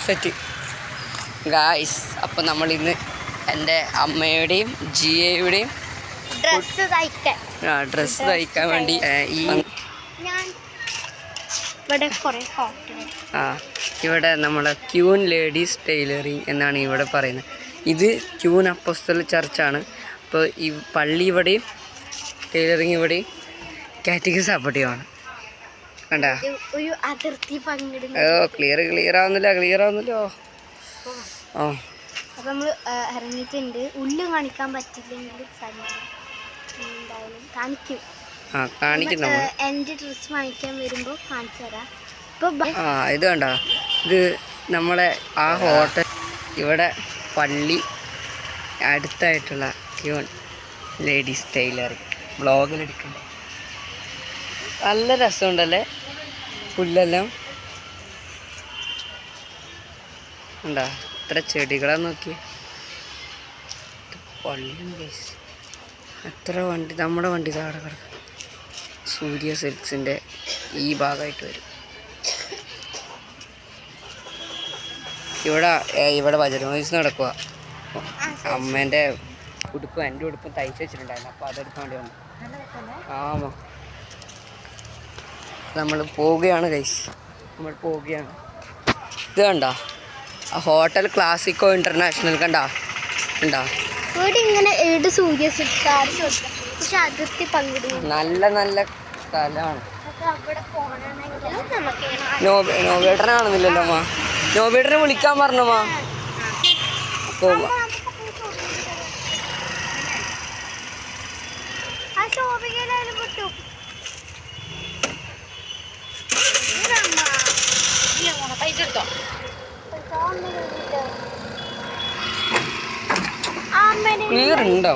Set guys. അപ്പം നമ്മളിന്ന് എൻ്റെ അമ്മയുടെയും ജിയയുടെയും ഡ്രസ്സ് തയ്ക്കാൻ വേണ്ടി ഇവിടെ നമ്മളെ ക്യൂൻ ലേഡീസ് ടൈലറിങ് എന്നാണ് ഇവിടെ പറയുന്നത്. ഇത് ക്യൂൻ അപ്പോസ്തല ചർച്ചാണ്. അപ്പോൾ ഈ പള്ളി ഇവിടെയും ടൈലറിങ് ഇവിടെയും കാറ്റഗറി സപ്പോർട്ടീവാണ്. കണ്ടാ ക്ലിയർ ആവുന്നില്ലോ. ആ അപ്പം നമ്മൾ ഇറങ്ങിയിട്ടുണ്ട്. ഉള്ളിൽ കാണിക്കാൻ പറ്റില്ലെങ്കിൽ കാണിക്കും. എൻ്റെ ഡ്രസ്സ് വാങ്ങിക്കാൻ വരുമ്പോൾ കാണിച്ചു തരാം. ഇത് കണ്ടോ, ഇത് നമ്മളെ ആ ഹോട്ടൽ ഇവിടെ പള്ളി അടുത്തായിട്ടുള്ള ക്യൂൺ ലേഡീസ് ടൈലറിങ് വ്ളോഗിലെടുക്കണ്ടേ. നല്ല രസമുണ്ടല്ലേ പുല്ലെല്ലാം. ഉണ്ടോ ഇത്ര ചെടികളാന്ന് നോക്കി. പള്ളിയും ഗൈസ്. എത്ര വണ്ടി, നമ്മുടെ വണ്ടി താഴെ കിടക്കും. സൂര്യ സിൽക്സിൻ്റെ ഈ ഭാഗമായിട്ട് വരും. ഇവിടെ ബജറ്റ് മോയ്സ് നടക്കുക. അമ്മേൻ്റെ ഉടുപ്പ് എൻ്റെ ഉടുപ്പും തയ്ച്ച് വെച്ചിട്ടുണ്ടായിരുന്നു. അപ്പോൾ അതെടുക്കാൻ വേണ്ടി വന്നു. ആമോ നമ്മൾ പോവുകയാണ് ഗൈസ്. ഇത് കണ്ടോ ഹോട്ടൽ ക്ലാസിക്കോ ഇൻ്റർനാഷണൽ കണ്ടോ. നല്ല സ്ഥലമാണ്. നോബേട്ടനാണെന്നില്ലല്ലോ അമ്മ. നോബേട്ടനെ വിളിക്കാൻ പറഞ്ഞമ്മ. അപ്പോൾ ക്ലിയർ ഉണ്ടോ?